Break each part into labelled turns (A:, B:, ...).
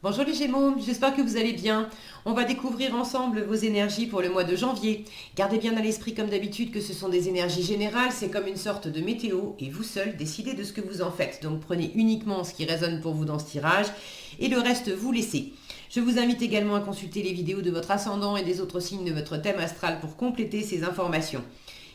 A: Bonjour les Gémeaux, j'espère que vous allez bien. On va découvrir ensemble vos énergies pour le mois de janvier. Gardez bien à l'esprit comme d'habitude que ce sont des énergies générales, c'est comme une sorte de météo et vous seul décidez de ce que vous en faites. Donc prenez uniquement ce qui résonne pour vous dans ce tirage et le reste vous laissez. Je vous invite également à consulter les vidéos de votre ascendant et des autres signes de votre thème astral pour compléter ces informations.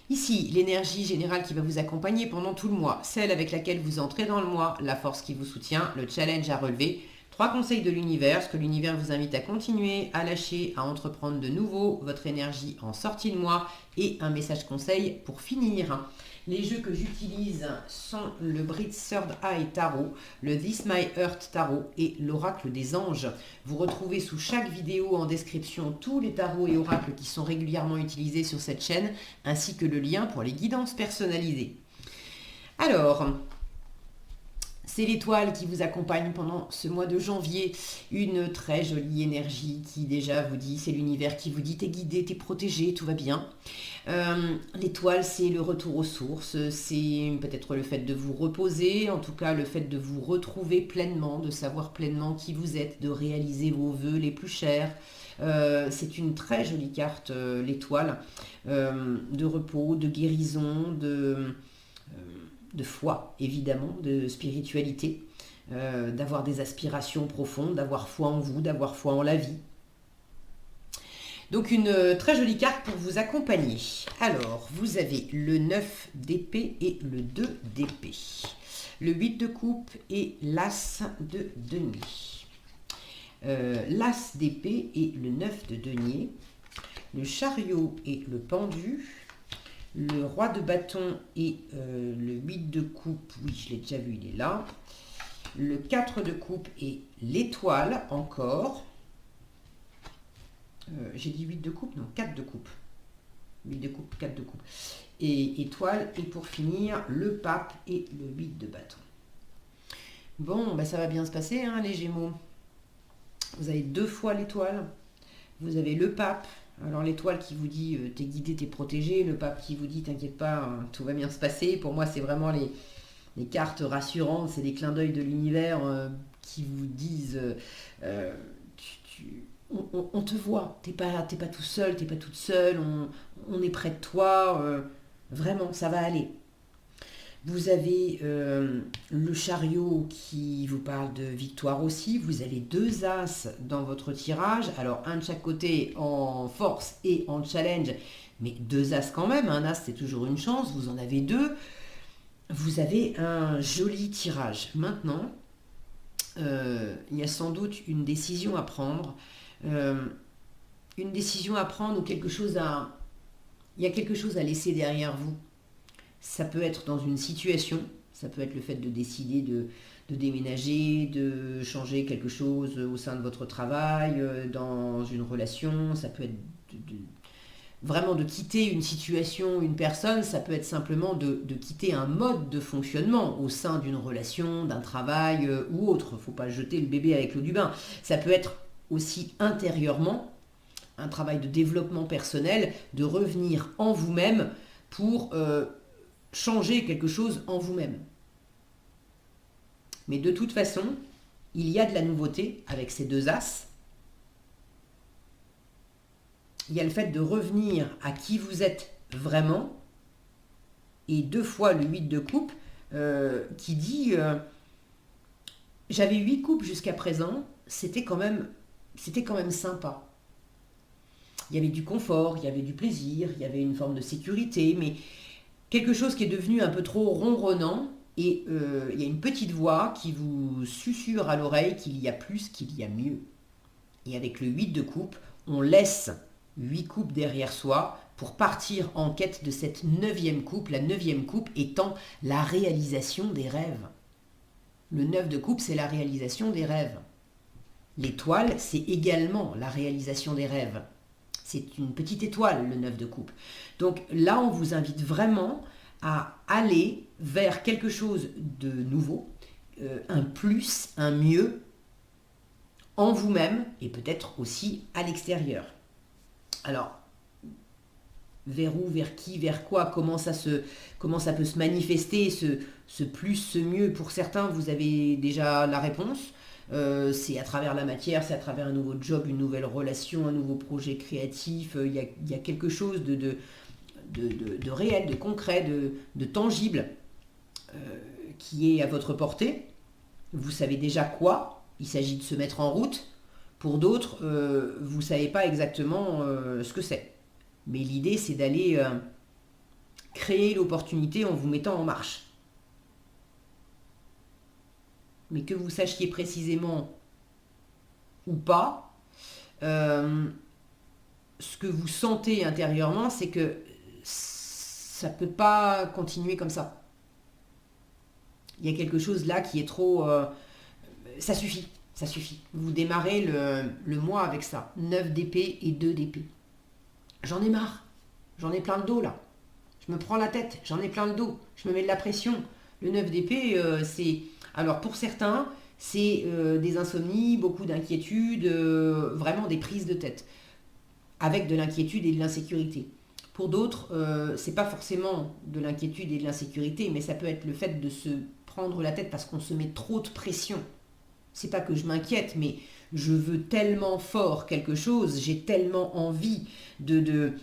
A: Ici, l'énergie générale qui va vous accompagner pendant tout le mois, celle avec laquelle vous entrez dans le mois, la force qui vous soutient, le challenge à relever. 3 conseils de l'univers, ce que l'univers vous invite à continuer, à lâcher, à entreprendre de nouveau, votre énergie en sortie de mois et un message conseil pour finir. Les jeux que j'utilise sont le Brit Third Eye Tarot, le This My Earth Tarot et l'Oracle des Anges. Vous retrouvez sous chaque vidéo en description tous les tarots et oracles qui sont régulièrement utilisés sur cette chaîne, ainsi que le lien pour les guidances personnalisées. Alors, c'est l'étoile qui vous accompagne pendant ce mois de janvier. Une très jolie énergie qui déjà vous dit, c'est l'univers qui vous dit t'es guidé, t'es protégé, tout va bien. L'étoile, c'est le retour aux sources, c'est peut-être le fait de vous reposer, en tout cas le fait de vous retrouver pleinement, de savoir pleinement qui vous êtes, de réaliser vos vœux les plus chers. C'est une très jolie carte, l'étoile, de repos, de guérison, de foi, évidemment, de spiritualité, d'avoir des aspirations profondes, d'avoir foi en vous, d'avoir foi en la vie. Donc une très jolie carte pour vous accompagner. Alors, vous avez le 9 d'épée et le 2 d'épée. Le 8 de coupe et l'as de denier. L'as d'épée et le 9 de denier. Le chariot et le pendu. Le roi de bâton et le 8 de coupe, oui, je l'ai déjà vu, il est là. Le 4 de coupe et l'étoile, encore. J'ai dit 8 de coupe, non, 4 de coupe. 8 de coupe, 4 de coupe. Et étoile, et pour finir, le pape et le 8 de bâton. Bon, ben ça va bien se passer, hein, les Gémeaux. Vous avez 2 fois l'étoile. Vous avez le pape. Alors l'étoile qui vous dit t'es guidé, t'es protégé, le pape qui vous dit t'inquiète pas, tout va bien se passer. Pour moi c'est vraiment les cartes rassurantes, c'est des clins d'œil de l'univers qui vous disent on te voit, t'es pas tout seul, t'es pas toute seule, on est près de toi, vraiment ça va aller. Vous avez le chariot qui vous parle de victoire aussi. Vous avez 2 as dans votre tirage. Alors un de chaque côté en force et en challenge. Mais 2 as quand même. Un as c'est toujours une chance. Vous en avez 2. Vous avez un joli tirage. Maintenant, il y a sans doute une décision à prendre. Une décision à prendre ou quelque chose à... Il y a quelque chose à laisser derrière vous. Ça peut être dans une situation, ça peut être le fait de décider de déménager, de changer quelque chose au sein de votre travail, dans une relation, ça peut être vraiment de quitter une situation, une personne, ça peut être simplement de quitter un mode de fonctionnement au sein d'une relation, d'un travail ou autre. Il ne faut pas jeter le bébé avec l'eau du bain. Ça peut être aussi intérieurement un travail de développement personnel, de revenir en vous-même pour... changer quelque chose en vous-même. Mais de toute façon, il y a de la nouveauté avec ces 2 as. Il y a le fait de revenir à qui vous êtes vraiment. Et 2 fois le 8 de coupe qui dit j'avais 8 coupes jusqu'à présent, c'était quand même sympa. Il y avait du confort, il y avait du plaisir, il y avait une forme de sécurité, mais quelque chose qui est devenu un peu trop ronronnant et il y a une petite voix qui vous susurre à l'oreille qu'il y a plus, qu'il y a mieux. Et avec le 8 de coupe, on laisse 8 coupes derrière soi pour partir en quête de cette 9e coupe, la 9e coupe étant la réalisation des rêves. Le 9 de coupe, c'est la réalisation des rêves. L'étoile, c'est également la réalisation des rêves. C'est une petite étoile, le 9 de coupe. Donc là, on vous invite vraiment à aller vers quelque chose de nouveau, un plus, un mieux, en vous-même et peut-être aussi à l'extérieur. Alors, vers où, vers qui, vers quoi, comment ça peut se manifester, ce plus, ce mieux. Pour certains, vous avez déjà la réponse. c'est à travers la matière, c'est à travers un nouveau job, une nouvelle relation, un nouveau projet créatif. Il y a quelque chose de réel, de concret, de tangible qui est à votre portée. Vous savez déjà quoi, il s'agit de se mettre en route. Pour d'autres, vous ne savez pas exactement ce que c'est. Mais l'idée, c'est d'aller créer l'opportunité en vous mettant en marche. Mais que vous sachiez précisément ou pas, ce que vous sentez intérieurement, c'est que ça ne peut pas continuer comme ça. Il y a quelque chose là qui est trop... ça suffit, ça suffit. Vous démarrez le mois avec ça. 9 d'épée et 2 d'épée. J'en ai marre. J'en ai plein le dos là. Je me prends la tête, j'en ai plein le dos. Je me mets de la pression. Le 9 d'épée, c'est... Alors pour certains, c'est des insomnies, beaucoup d'inquiétudes, vraiment des prises de tête. Avec de l'inquiétude et de l'insécurité. Pour d'autres, c'est pas forcément de l'inquiétude et de l'insécurité, mais ça peut être le fait de se prendre la tête parce qu'on se met trop de pression. C'est pas que je m'inquiète, mais je veux tellement fort quelque chose, j'ai tellement envie de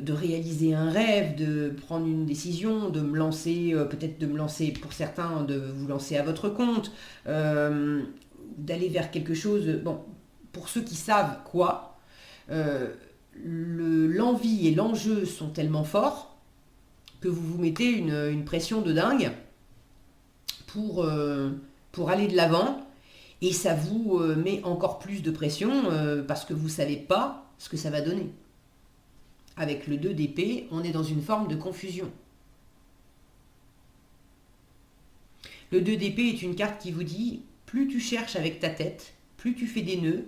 A: réaliser un rêve, de prendre une décision, de me lancer, peut-être de me lancer pour certains, de vous lancer à votre compte, d'aller vers quelque chose. Bon, pour ceux qui savent quoi, l'envie et l'enjeu sont tellement forts que vous vous mettez une pression de dingue pour aller de l'avant, et ça vous met encore plus de pression parce que vous ne savez pas ce que ça va donner. Avec le 2 d'épée, on est dans une forme de confusion. Le 2 d'épée est une carte qui vous dit, plus tu cherches avec ta tête, plus tu fais des nœuds,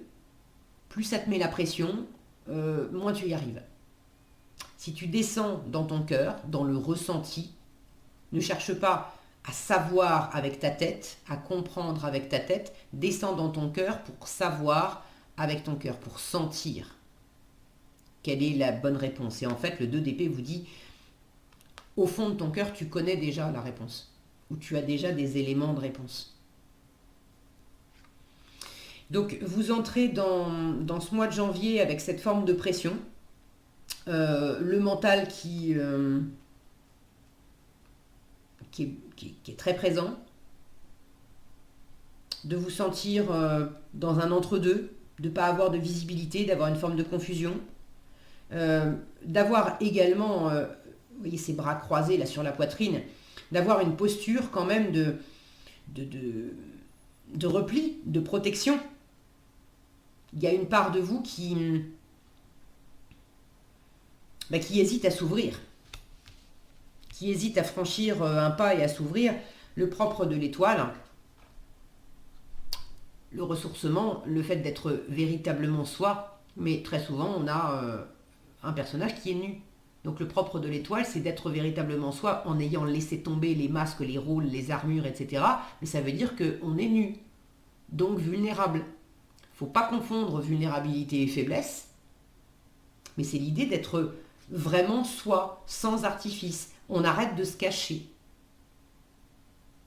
A: plus ça te met la pression, moins tu y arrives. Si tu descends dans ton cœur, dans le ressenti, ne cherche pas à savoir avec ta tête, à comprendre avec ta tête, descends dans ton cœur pour savoir avec ton cœur, pour sentir quelle est la bonne réponse. Et en fait, le 2 d'épée vous dit, au fond de ton cœur, tu connais déjà la réponse, ou tu as déjà des éléments de réponse. Donc, vous entrez dans ce mois de janvier avec cette forme de pression, le mental qui est très présent, de vous sentir dans un entre-deux, de ne pas avoir de visibilité, d'avoir une forme de confusion, d'avoir également, vous voyez ces bras croisés là sur la poitrine, d'avoir une posture quand même de repli, de protection. Il y a une part de vous qui hésite à s'ouvrir, qui hésite à franchir un pas et à s'ouvrir. Le propre de l'étoile, le ressourcement, le fait d'être véritablement soi, mais très souvent on a un personnage qui est nu. Donc le propre de l'étoile, c'est d'être véritablement soi en ayant laissé tomber les masques, les rôles, les armures, etc. Mais ça veut dire qu'on est nu, donc vulnérable. Il ne faut pas confondre vulnérabilité et faiblesse, mais c'est l'idée d'être vraiment soi, sans artifice. On arrête de se cacher.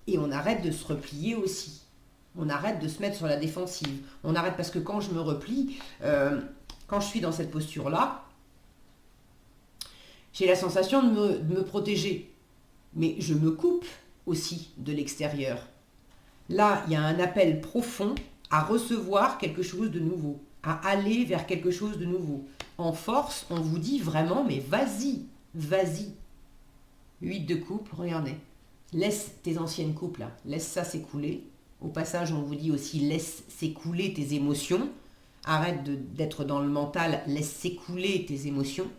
A: Et on arrête de se replier aussi. On arrête de se mettre sur la défensive. On arrête parce que quand je me replie, quand je suis dans cette posture-là, j'ai la sensation de me protéger. Mais je me coupe aussi de l'extérieur. Là, il y a un appel profond à recevoir quelque chose de nouveau, à aller vers quelque chose de nouveau. En force, on vous dit vraiment, mais vas-y, vas-y. 8 de coupe, regardez. Laisse tes anciennes coupes là, laisse ça s'écouler. Au passage, on vous dit aussi, laisse s'écouler tes émotions. Arrête d'être dans le mental, laisse s'écouler tes émotions.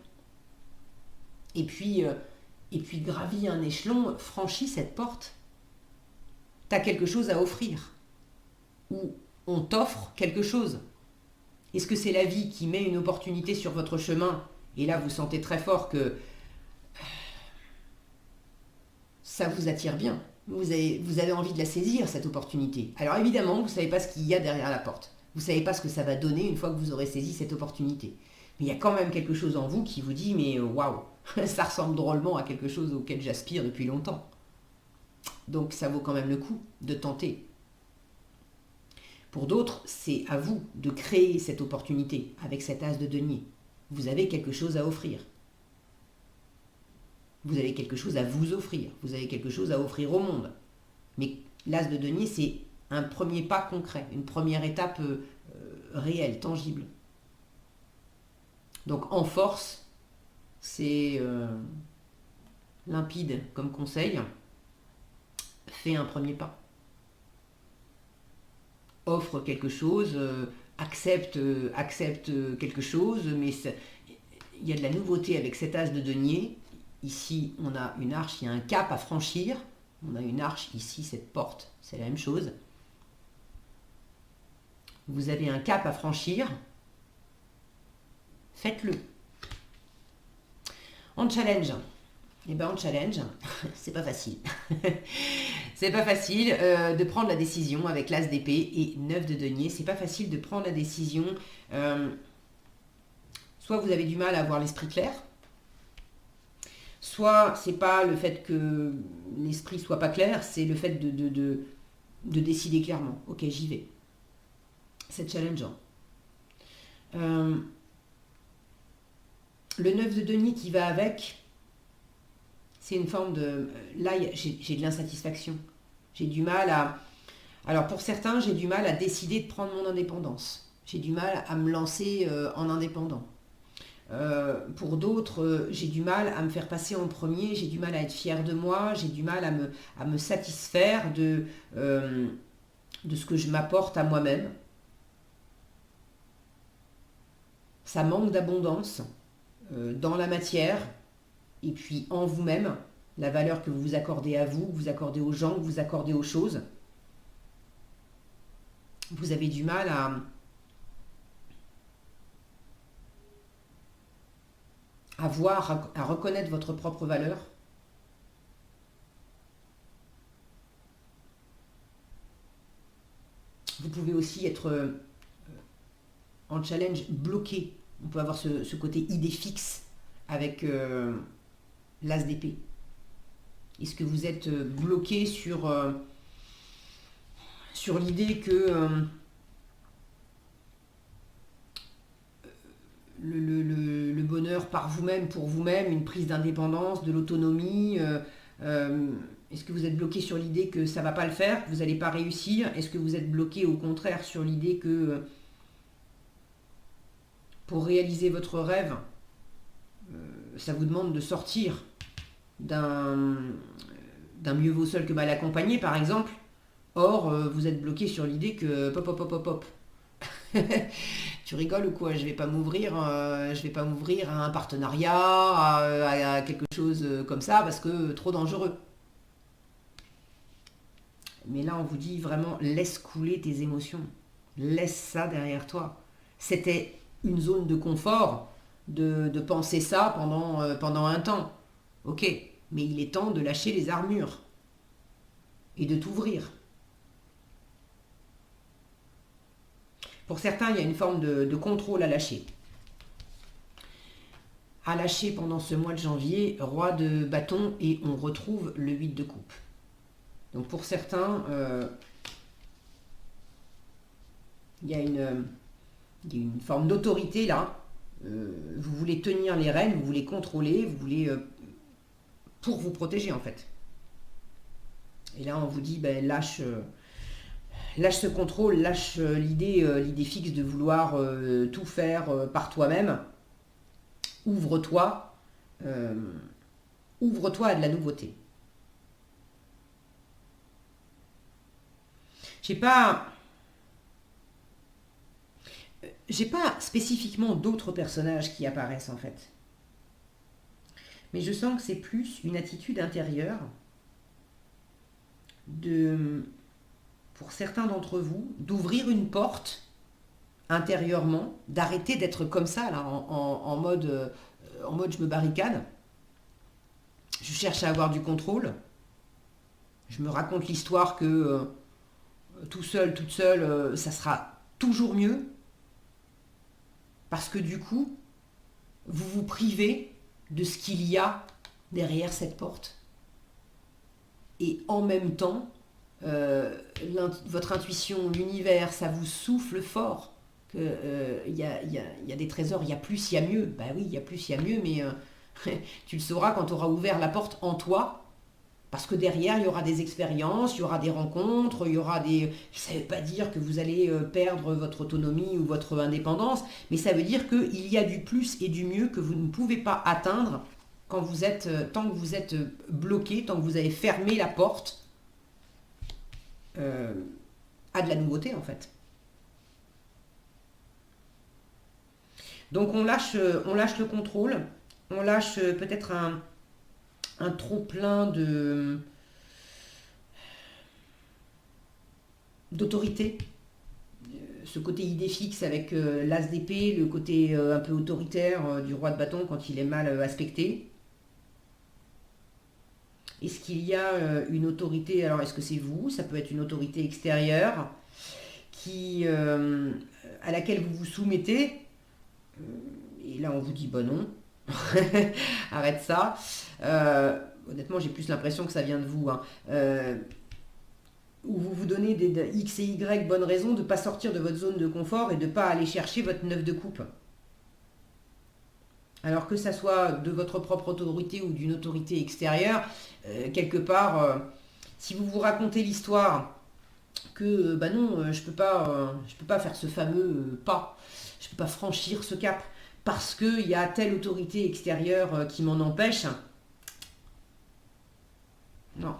A: Et puis gravis un échelon, franchis cette porte. Tu as quelque chose à offrir. Ou on t'offre quelque chose. Est-ce que c'est la vie qui met une opportunité sur votre chemin et là vous sentez très fort que ça vous attire bien, vous avez envie de la saisir cette opportunité. Alors évidemment, vous ne savez pas ce qu'il y a derrière la porte. Vous ne savez pas ce que ça va donner une fois que vous aurez saisi cette opportunité. Mais il y a quand même quelque chose en vous qui vous dit, mais waouh, ça ressemble drôlement à quelque chose auquel j'aspire depuis longtemps. Donc ça vaut quand même le coup de tenter. Pour d'autres, c'est à vous de créer cette opportunité avec cet as de denier. Vous avez quelque chose à offrir. Vous avez quelque chose à vous offrir. Vous avez quelque chose à offrir au monde. Mais l'as de denier, c'est un premier pas concret, une première étape réelle, tangible. Donc en force, c'est limpide comme conseil. Fais un premier pas. Offre quelque chose, accepte quelque chose, mais il y a de la nouveauté avec cet as de denier. Ici, on a une arche, il y a un cap à franchir. On a une arche ici, cette porte, c'est la même chose. Vous avez un cap à franchir. Faites-le. En challenge. Eh bien, en challenge, c'est pas facile. C'est pas facile de prendre la décision avec l'as d'épée et 9 de denier. C'est pas facile de prendre la décision. Soit vous avez du mal à avoir l'esprit clair, soit c'est pas le fait que l'esprit soit pas clair, c'est le fait de décider clairement. Ok, j'y vais. C'est challengeant. Le 9 de denier qui va avec, c'est une forme de... Là, j'ai de l'insatisfaction. J'ai du mal à... Alors pour certains, j'ai du mal à décider de prendre mon indépendance. J'ai du mal à me lancer en indépendant. Pour d'autres, j'ai du mal à me faire passer en premier, j'ai du mal à être fière de moi, j'ai du mal à me satisfaire de ce que je m'apporte à moi-même. Ça manque d'abondance dans la matière et puis en vous-même, la valeur que vous vous accordez à vous, que vous accordez aux gens, que vous accordez aux choses. Vous avez du mal à voir, à reconnaître votre propre valeur. Vous pouvez aussi être en challenge bloqué. On peut avoir ce côté idée fixe avec l'as d'épée. Est-ce que vous êtes bloqué sur l'idée que le bonheur par vous-même, pour vous-même, une prise d'indépendance, de l'autonomie, est-ce que vous êtes bloqué sur l'idée que ça ne va pas le faire, que vous n'allez pas réussir? Est-ce que vous êtes bloqué au contraire sur l'idée que pour réaliser votre rêve, ça vous demande de sortir d'un mieux vaut seul que mal accompagné, par exemple? Or, vous êtes bloqué sur l'idée que pop. Tu rigoles ou quoi? Je vais pas m'ouvrir à un partenariat, à quelque chose comme ça, parce que trop dangereux. Mais là, on vous dit vraiment, laisse couler tes émotions. Laisse ça derrière toi. C'était une zone de confort de penser ça pendant un temps. Ok, mais il est temps de lâcher les armures et de t'ouvrir. Pour certains, il y a une forme de contrôle à lâcher. À lâcher pendant ce mois de janvier, roi de bâton, et on retrouve le 8 de coupe. Donc pour certains, il y a une forme d'autorité là. Vous voulez tenir les rênes, vous voulez contrôler, vous voulez... pour vous protéger en fait. Et là on vous dit, lâche ce contrôle, lâche l'idée fixe de vouloir tout faire par toi-même. Ouvre-toi à de la nouveauté. J'ai pas spécifiquement d'autres personnages qui apparaissent en fait. Mais je sens que c'est plus une attitude intérieure pour certains d'entre vous, d'ouvrir une porte intérieurement, d'arrêter d'être comme ça, là, en mode je me barricade, je cherche à avoir du contrôle, je me raconte l'histoire que tout seul, toute seule, ça sera toujours mieux, parce que du coup, vous vous privez de ce qu'il y a derrière cette porte. Et en même temps, votre intuition, l'univers, ça vous souffle fort, qu'il y a des trésors, il y a plus, il y a mieux. Bah oui, il y a plus, il y a mieux, mais tu le sauras quand tu auras ouvert la porte en toi. Parce que derrière, il y aura des expériences, il y aura des rencontres, il y aura des... Ça ne veut pas dire que vous allez perdre votre autonomie ou votre indépendance, mais ça veut dire qu'il y a du plus et du mieux que vous ne pouvez pas atteindre quand vous êtes, tant que vous êtes bloqué, tant que vous avez fermé la porte à de la nouveauté en fait. Donc on lâche le contrôle, on lâche peut-être un trop plein d'autorité, ce côté idée fixe avec l'as d'épée, le côté un peu autoritaire du roi de bâton quand il est mal aspecté. Est-ce qu'il y a une autorité, alors est-ce que c'est vous, ça peut être une autorité extérieure qui, à laquelle vous vous soumettez, et là on vous dit bah non, arrête ça. Honnêtement j'ai plus l'impression que ça vient de vous, hein. Où vous vous donnez des X et Y bonnes raisons de ne pas sortir de votre zone de confort et de ne pas aller chercher votre 9 de coupe. Alors que ça soit de votre propre autorité ou d'une autorité extérieure, quelque part, si vous vous racontez l'histoire que bah non, je peux pas faire ce fameux pas, je peux pas franchir ce cap parce qu'il y a telle autorité extérieure qui m'en empêche. Non,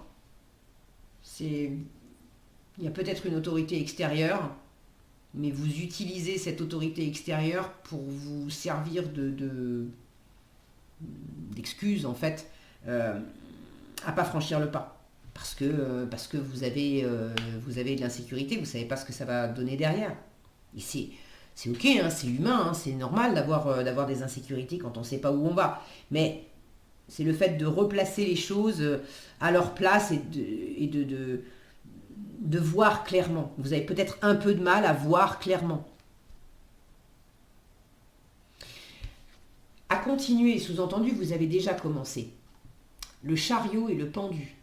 A: c'est il y a peut-être une autorité extérieure, mais vous utilisez cette autorité extérieure pour vous servir d'excuse en fait à pas franchir le pas. Parce que vous avez de l'insécurité, vous ne savez pas ce que ça va donner derrière. Et c'est ok, hein, c'est humain, hein, c'est normal d'avoir des insécurités quand on ne sait pas où on va. Mais c'est le fait de replacer les choses à leur place et de voir clairement. Vous avez peut-être un peu de mal à voir clairement. À continuer, sous-entendu, vous avez déjà commencé. Le chariot et le pendu.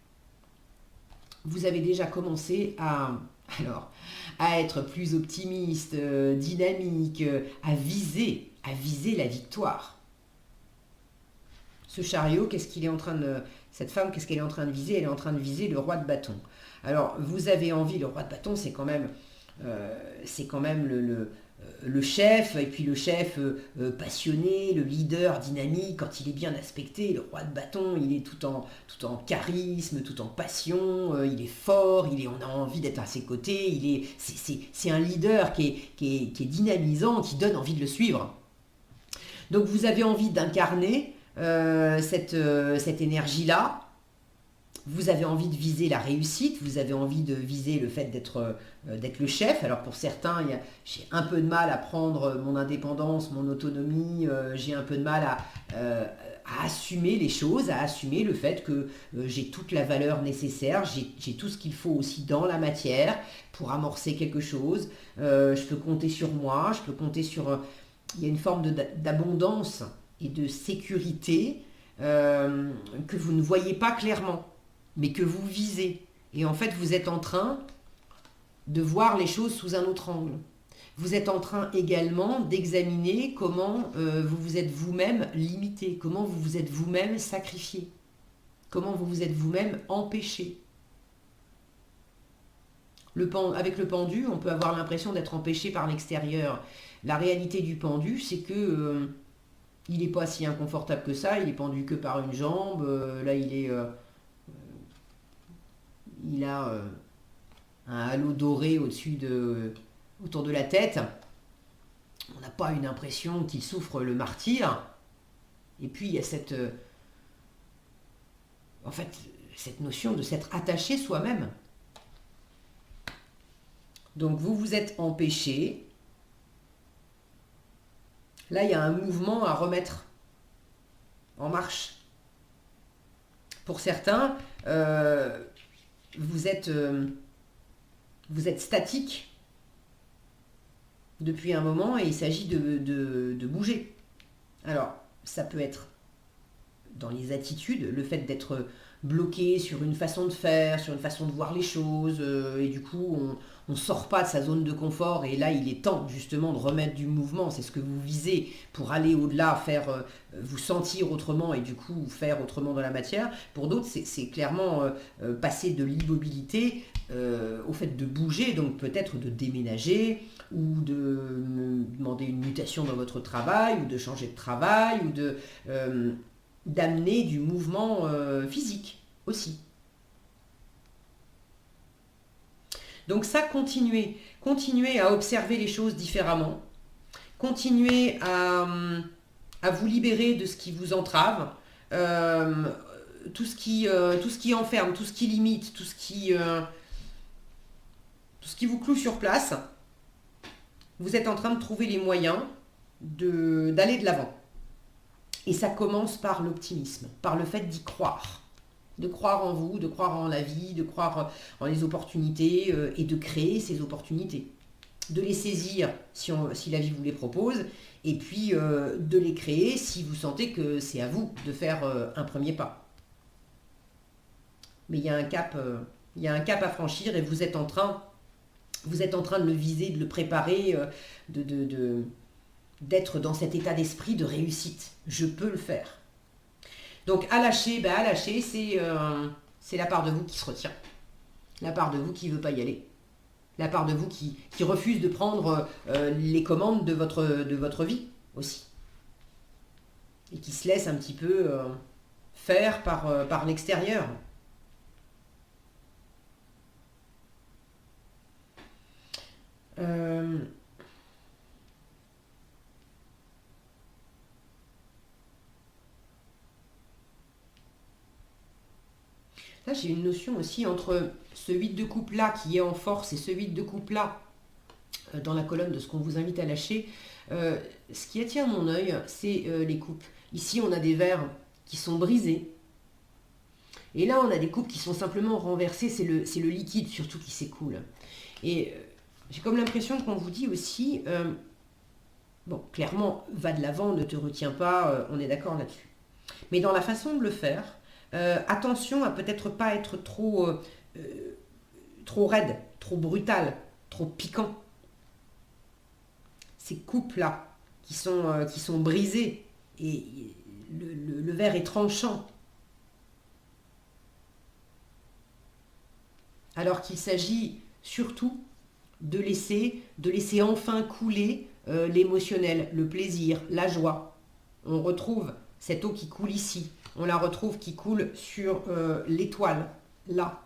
A: Vous avez déjà commencé à être plus optimiste, dynamique, à viser la victoire. Ce chariot, cette femme, qu'est-ce qu'elle est en train de viser? Elle est en train de viser le roi de bâton. Alors, vous avez envie, le roi de bâton, c'est quand même le chef, et puis le chef passionné, le leader dynamique, quand il est bien aspecté, le roi de bâton, il est tout en charisme, tout en passion, il est fort, on a envie d'être à ses côtés, c'est un leader qui est dynamisant, qui donne envie de le suivre. Donc vous avez envie d'incarner cette énergie-là. Vous avez envie de viser la réussite, vous avez envie de viser le fait d'être le chef. Alors pour certains, j'ai un peu de mal à prendre mon indépendance, mon autonomie, j'ai un peu de mal à assumer les choses, à assumer le fait que j'ai toute la valeur nécessaire, j'ai tout ce qu'il faut aussi dans la matière pour amorcer quelque chose. Je peux compter sur moi, je peux compter sur... il y a une forme d'abondance et de sécurité que vous ne voyez pas clairement, mais que vous visez. Et en fait, vous êtes en train de voir les choses sous un autre angle. Vous êtes en train également d'examiner comment vous vous êtes vous-même limité, comment vous vous êtes vous-même sacrifié, comment vous vous êtes vous-même empêché. Avec le pendu, on peut avoir l'impression d'être empêché par l'extérieur. La réalité du pendu, c'est que il n'est pas si inconfortable que ça, il est pendu que par une jambe, là il a un halo doré autour de la tête. On n'a pas une impression qu'il souffre le martyre. Et puis il y a cette notion de s'être attaché soi-même. Donc vous vous êtes empêché. Là, il y a un mouvement à remettre en marche. Pour certains, vous êtes statique depuis un moment et il s'agit de bouger. Alors, ça peut être dans les attitudes, le fait d'être bloqué sur une façon de faire, sur une façon de voir les choses, et du coup on ne sort pas de sa zone de confort, et là il est temps justement de remettre du mouvement, c'est ce que vous visez pour aller au-delà, faire vous sentir autrement et du coup faire autrement dans la matière. Pour d'autres c'est clairement passer de l'immobilité au fait de bouger, donc peut-être de déménager, ou de demander une mutation dans votre travail, ou de changer de travail, ou d'amener du mouvement physique aussi. Donc ça, continuez à observer les choses différemment, continuez à vous libérer de ce qui vous entrave, tout ce qui enferme, tout ce qui limite, tout ce qui vous cloue sur place. Vous êtes en train de trouver les moyens d'aller de l'avant. Et ça commence par l'optimisme, par le fait d'y croire. De croire en vous, de croire en la vie, de croire en les opportunités et de créer ces opportunités. De les saisir si la vie vous les propose, et puis de les créer si vous sentez que c'est à vous de faire un premier pas. Mais il y a un cap à franchir, et vous êtes en train de le viser, de le préparer, d'être dans cet état d'esprit de réussite. Je peux le faire. Donc à lâcher, c'est la part de vous qui se retient. La part de vous qui ne veut pas y aller. La part de vous qui refuse de prendre les commandes de votre vie aussi. Et qui se laisse un petit peu faire par l'extérieur. Là, j'ai une notion aussi entre ce 8 de coupe là qui est en force et ce 8 de coupe là dans la colonne de ce qu'on vous invite à lâcher. Ce qui attire mon œil, c'est les coupes. Ici, on a des verres qui sont brisés. Et là, on a des coupes qui sont simplement renversées. C'est le liquide surtout qui s'écoule. Et j'ai comme l'impression qu'on vous dit aussi, bon, clairement, va de l'avant, ne te retiens pas, on est d'accord là-dessus. Mais dans la façon de le faire, attention à peut-être pas être trop raide, trop brutal, trop piquant. Ces coupes-là qui sont brisées et le verre est tranchant. Alors qu'il s'agit surtout de laisser enfin couler l'émotionnel, le plaisir, la joie. On retrouve cette eau qui coule ici. On la retrouve qui coule sur l'étoile, là.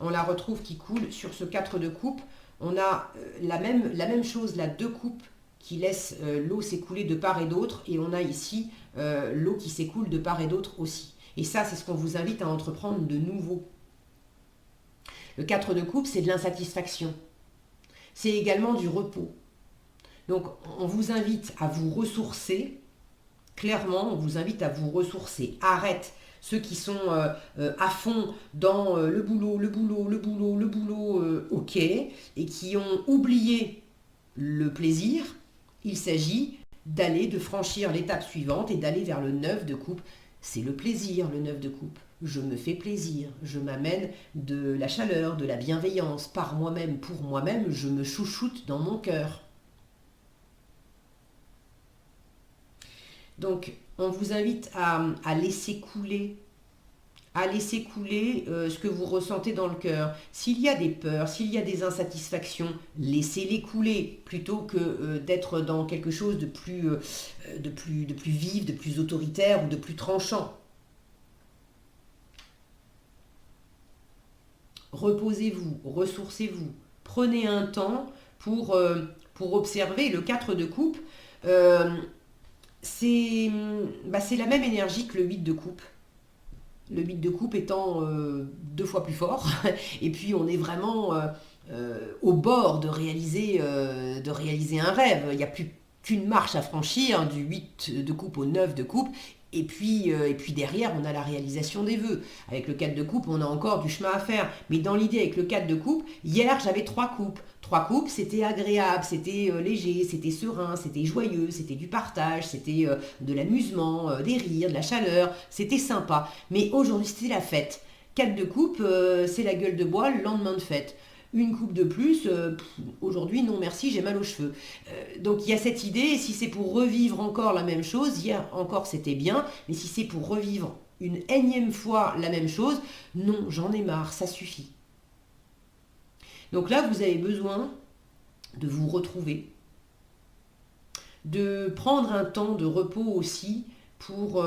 A: On la retrouve qui coule sur ce 4 de coupe. On a la même chose, là, 2 coupes qui laissent l'eau s'écouler de part et d'autre. Et on a ici l'eau qui s'écoule de part et d'autre aussi. Et ça, c'est ce qu'on vous invite à entreprendre de nouveau. Le 4 de coupe, c'est de l'insatisfaction. C'est également du repos. Donc, on vous invite à vous ressourcer. Clairement, on vous invite à vous ressourcer. Arrête ceux qui sont à fond dans le boulot, ok, et qui ont oublié le plaisir. Il s'agit de franchir l'étape suivante et d'aller vers le 9 de coupe. C'est le plaisir, le 9 de coupe. Je me fais plaisir, je m'amène de la chaleur, de la bienveillance, par moi-même, pour moi-même, je me chouchoute dans mon cœur. Donc, on vous invite à laisser couler, ce que vous ressentez dans le cœur. S'il y a des peurs, s'il y a des insatisfactions, laissez-les couler, plutôt que d'être dans quelque chose de plus vif, de plus autoritaire ou de plus tranchant. Reposez-vous, ressourcez-vous, prenez un temps pour observer le 4 de coupe. C'est la même énergie que le 8 de coupe. Le 8 de coupe étant 2 fois plus fort. Et puis on est vraiment au bord de réaliser un rêve. Il n'y a plus qu'une marche à franchir, du 8 de coupe au 9 de coupe. Et puis derrière, on a la réalisation des vœux. Avec le 4 de coupe, on a encore du chemin à faire. Mais dans l'idée, avec le 4 de coupe, hier, j'avais 3 coupes. 3 coupes, c'était agréable, c'était léger, c'était serein, c'était joyeux, c'était du partage, c'était de l'amusement, des rires, de la chaleur. C'était sympa. Mais aujourd'hui, c'était la fête. 4 de coupe, c'est la gueule de bois le lendemain de fête. Une coupe de plus, aujourd'hui non merci, j'ai mal aux cheveux. Donc il y a cette idée, si c'est pour revivre encore la même chose, hier encore c'était bien, mais si c'est pour revivre une énième fois la même chose, non, j'en ai marre, ça suffit. Donc là, vous avez besoin de vous retrouver, de prendre un temps de repos aussi pour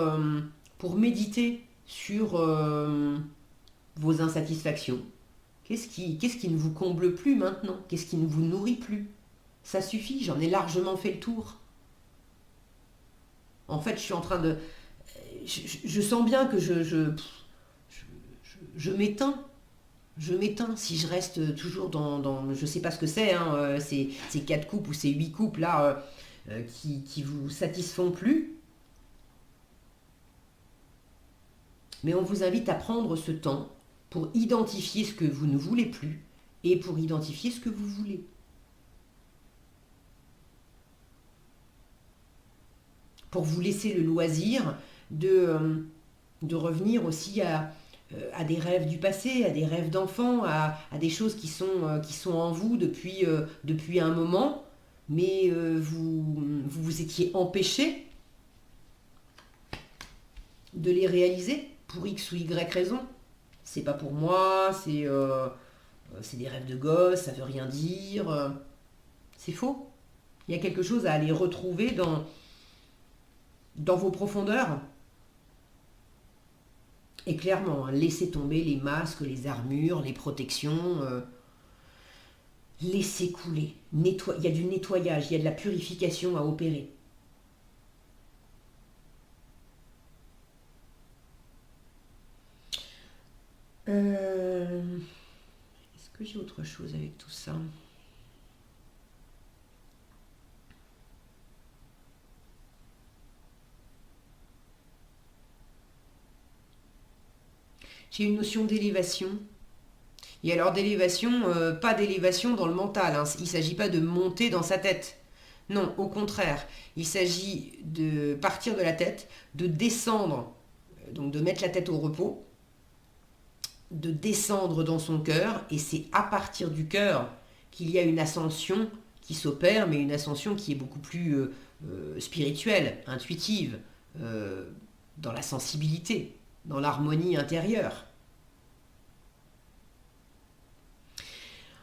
A: méditer sur vos insatisfactions. Qu'est-ce qui ne vous comble plus maintenant? Qu'est-ce qui ne vous nourrit plus? Ça suffit, j'en ai largement fait le tour. En fait, je suis en train de... Je sens bien que je m'éteins. Je m'éteins si je reste toujours dans je sais pas ce que c'est, hein, ces 4 coupes ou ces 8 coupes là qui vous satisfont plus. Mais on vous invite à prendre ce temps pour identifier ce que vous ne voulez plus et pour identifier ce que vous voulez. Pour vous laisser le loisir de revenir aussi à des rêves du passé, à des rêves d'enfant, à des choses qui sont en vous depuis un moment, mais vous étiez empêché de les réaliser pour X ou Y raison. C'est pas pour moi, c'est des rêves de gosse, ça veut rien dire. C'est faux. Il y a quelque chose à aller retrouver dans vos profondeurs. Et clairement, laissez tomber les masques, les armures, les protections. Laissez couler. Il y a du nettoyage, il y a de la purification à opérer. Est-ce que j'ai autre chose avec tout ça? J'ai une notion d'élévation. Et alors d'élévation, pas d'élévation dans le mental, hein. Il ne s'agit pas de monter dans sa tête. Non, au contraire, il s'agit de partir de la tête, de descendre, donc de mettre la tête au repos, de descendre dans son cœur, et c'est à partir du cœur qu'il y a une ascension qui s'opère, mais une ascension qui est beaucoup plus spirituelle, intuitive, dans la sensibilité, dans l'harmonie intérieure.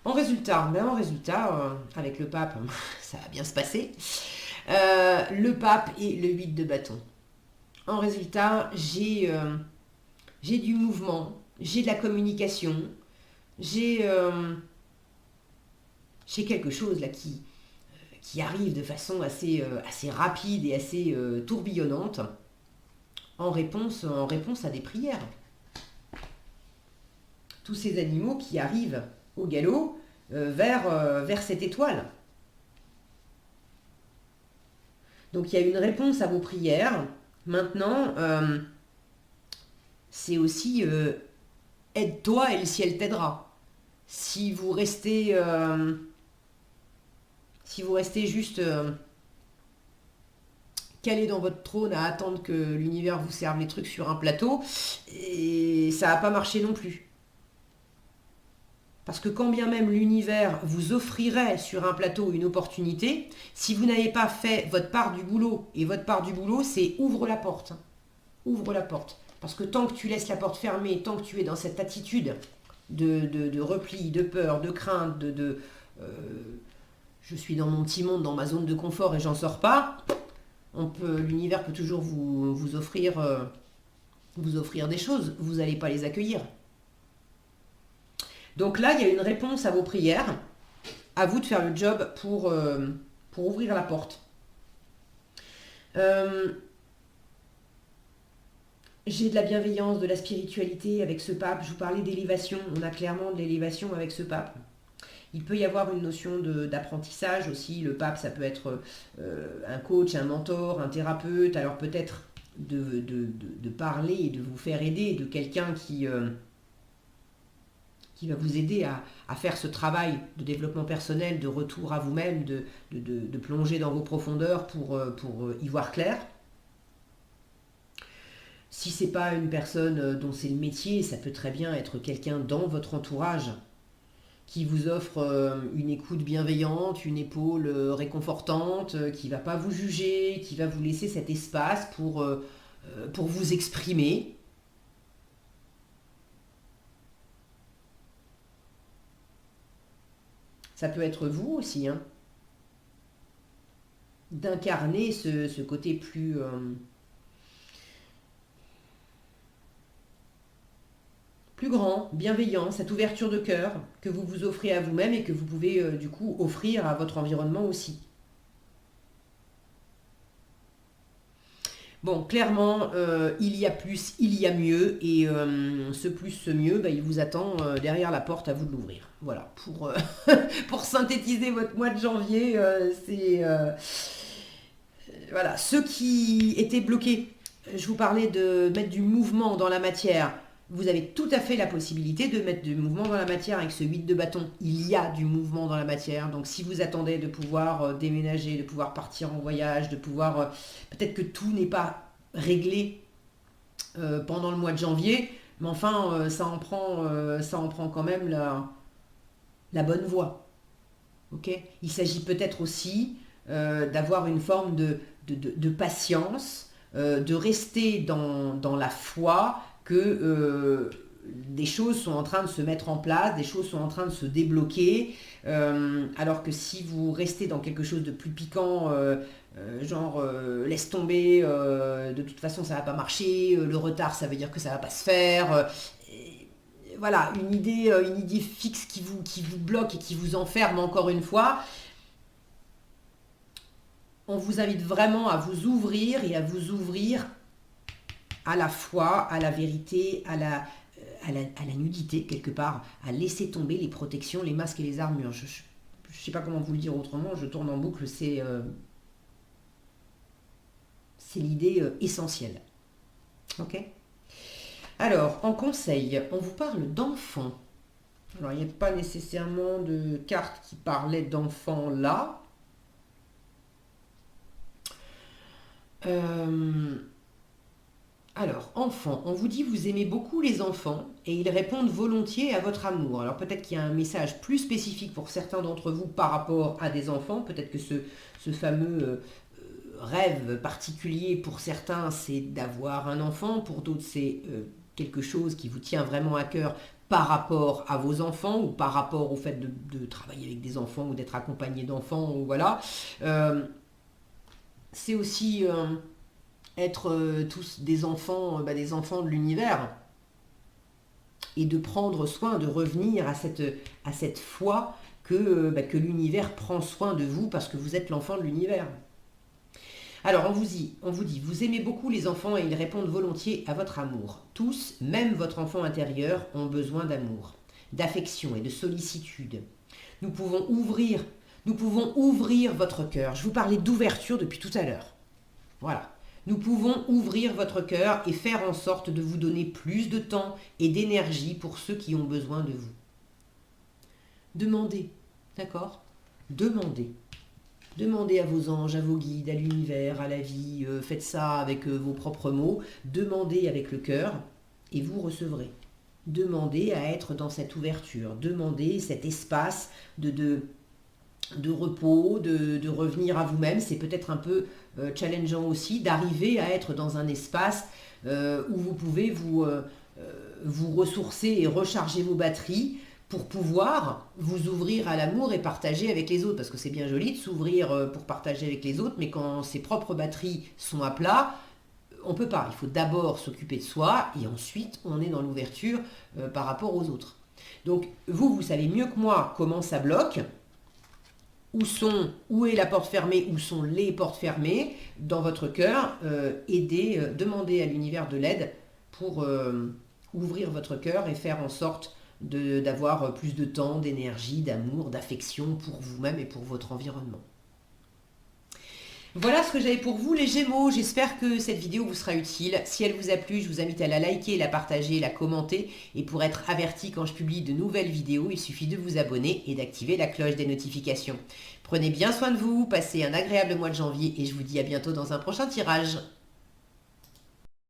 A: En résultat, avec le pape, ça va bien se passer. Le pape et le 8 de bâton. En résultat, j'ai du mouvement, j'ai de la communication, j'ai quelque chose là qui arrive de façon assez rapide et assez tourbillonnante en réponse à des prières. Tous ces animaux qui arrivent au galop vers cette étoile. Donc il y a une réponse à vos prières. Maintenant, c'est aussi aide-toi et le ciel t'aidera. Si vous restez juste calé dans votre trône à attendre que l'univers vous serve les trucs sur un plateau, et ça va pas marcher non plus. Parce que quand bien même l'univers vous offrirait sur un plateau une opportunité, si vous n'avez pas fait votre part du boulot, et votre part du boulot, c'est ouvre la porte. Ouvre la porte. Parce que tant que tu laisses la porte fermée, tant que tu es dans cette attitude de repli, de peur, de crainte, je suis dans mon petit monde, dans ma zone de confort et j'en sors pas, l'univers peut toujours vous offrir des choses. Vous n'allez pas les accueillir. Donc là, il y a une réponse à vos prières. À vous de faire le job pour ouvrir la porte. J'ai de la bienveillance, de la spiritualité avec ce pape. Je vous parlais d'élévation. On a clairement de l'élévation avec ce pape. Il peut y avoir une notion d'apprentissage aussi. Le pape, ça peut être un coach, un mentor, un thérapeute. Alors peut-être de parler et de vous faire aider de quelqu'un qui va vous aider à faire ce travail de développement personnel, de retour à vous-même, de plonger dans vos profondeurs pour y voir clair. Si c'est pas une personne dont c'est le métier, ça peut très bien être quelqu'un dans votre entourage qui vous offre une écoute bienveillante, une épaule réconfortante, qui va pas vous juger, qui va vous laisser cet espace pour vous exprimer. Ça peut être vous aussi, hein, d'incarner ce côté plus grand, bienveillant, cette ouverture de cœur que vous vous offrez à vous-même et que vous pouvez du coup offrir à votre environnement aussi. Bon, clairement, il y a plus, il y a mieux, et ce plus, ce mieux, bah, il vous attend derrière la porte, à vous de l'ouvrir. Voilà, pour synthétiser votre mois de janvier, voilà, ceux qui étaient bloqués, je vous parlais de mettre du mouvement dans la matière. Vous avez tout à fait la possibilité de mettre du mouvement dans la matière avec ce 8 de bâton. Il y a du mouvement dans la matière. Donc si vous attendez de pouvoir déménager, de pouvoir partir en voyage, de pouvoir... peut-être que tout n'est pas réglé pendant le mois de janvier, mais enfin, ça en prend quand même la bonne voie. Okay, il s'agit peut-être aussi d'avoir une forme de patience, de rester dans la foi que des choses sont en train de se mettre en place, des choses sont en train de se débloquer, alors que si vous restez dans quelque chose de plus piquant, laisse tomber, de toute façon ça va pas marcher, le retard ça veut dire que ça va pas se faire, voilà, une idée fixe qui vous bloque et qui vous enferme encore une fois. On vous invite vraiment à vous ouvrir et à vous ouvrir à la foi, à la vérité, à la nudité quelque part, à laisser tomber les protections, les masques et les armures. Je ne sais pas comment vous le dire autrement, je tourne en boucle, c'est l'idée essentielle. Ok ? Alors, en conseil, on vous parle d'enfants. Alors, il n'y a pas nécessairement de carte qui parlait d'enfants là. Alors, enfants, on vous dit vous aimez beaucoup les enfants et ils répondent volontiers à votre amour. Alors peut-être qu'il y a un message plus spécifique pour certains d'entre vous par rapport à des enfants. Peut-être que ce fameux rêve particulier pour certains, c'est d'avoir un enfant. Pour d'autres, c'est quelque chose qui vous tient vraiment à cœur par rapport à vos enfants ou par rapport au fait de travailler avec des enfants ou d'être accompagné d'enfants. Ou voilà. C'est aussi... être tous des enfants de l'univers et de prendre soin, de revenir à cette foi que l'univers prend soin de vous parce que vous êtes l'enfant de l'univers. Alors on vous dit, vous aimez beaucoup les enfants et ils répondent volontiers à votre amour. Tous, même votre enfant intérieur, ont besoin d'amour, d'affection et de sollicitude. Nous pouvons ouvrir votre cœur. Je vous parlais d'ouverture depuis tout à l'heure. Voilà. Nous pouvons ouvrir votre cœur et faire en sorte de vous donner plus de temps et d'énergie pour ceux qui ont besoin de vous. Demandez, d'accord ? Demandez. Demandez à vos anges, à vos guides, à l'univers, à la vie. Faites ça avec vos propres mots. Demandez avec le cœur et vous recevrez. Demandez à être dans cette ouverture. Demandez cet espace de repos, de revenir à vous-même. C'est peut-être un peu challengeant aussi d'arriver à être dans un espace où vous pouvez vous ressourcer et recharger vos batteries pour pouvoir vous ouvrir à l'amour et partager avec les autres. Parce que c'est bien joli de s'ouvrir pour partager avec les autres, mais quand ses propres batteries sont à plat, on ne peut pas. Il faut d'abord s'occuper de soi et ensuite on est dans l'ouverture par rapport aux autres. Donc vous savez mieux que moi comment ça bloque. Où est la porte fermée, où sont les portes fermées dans votre cœur, demandez à l'univers de l'aide pour ouvrir votre cœur et faire en sorte d'avoir plus de temps, d'énergie, d'amour, d'affection pour vous-même et pour votre environnement. Voilà ce que j'avais pour vous les Gémeaux, j'espère que cette vidéo vous sera utile. Si elle vous a plu, je vous invite à la liker, la partager, la commenter. Et pour être averti quand je publie de nouvelles vidéos, il suffit de vous abonner et d'activer la cloche des notifications. Prenez bien soin de vous, passez un agréable mois de janvier et je vous dis à bientôt dans un prochain tirage.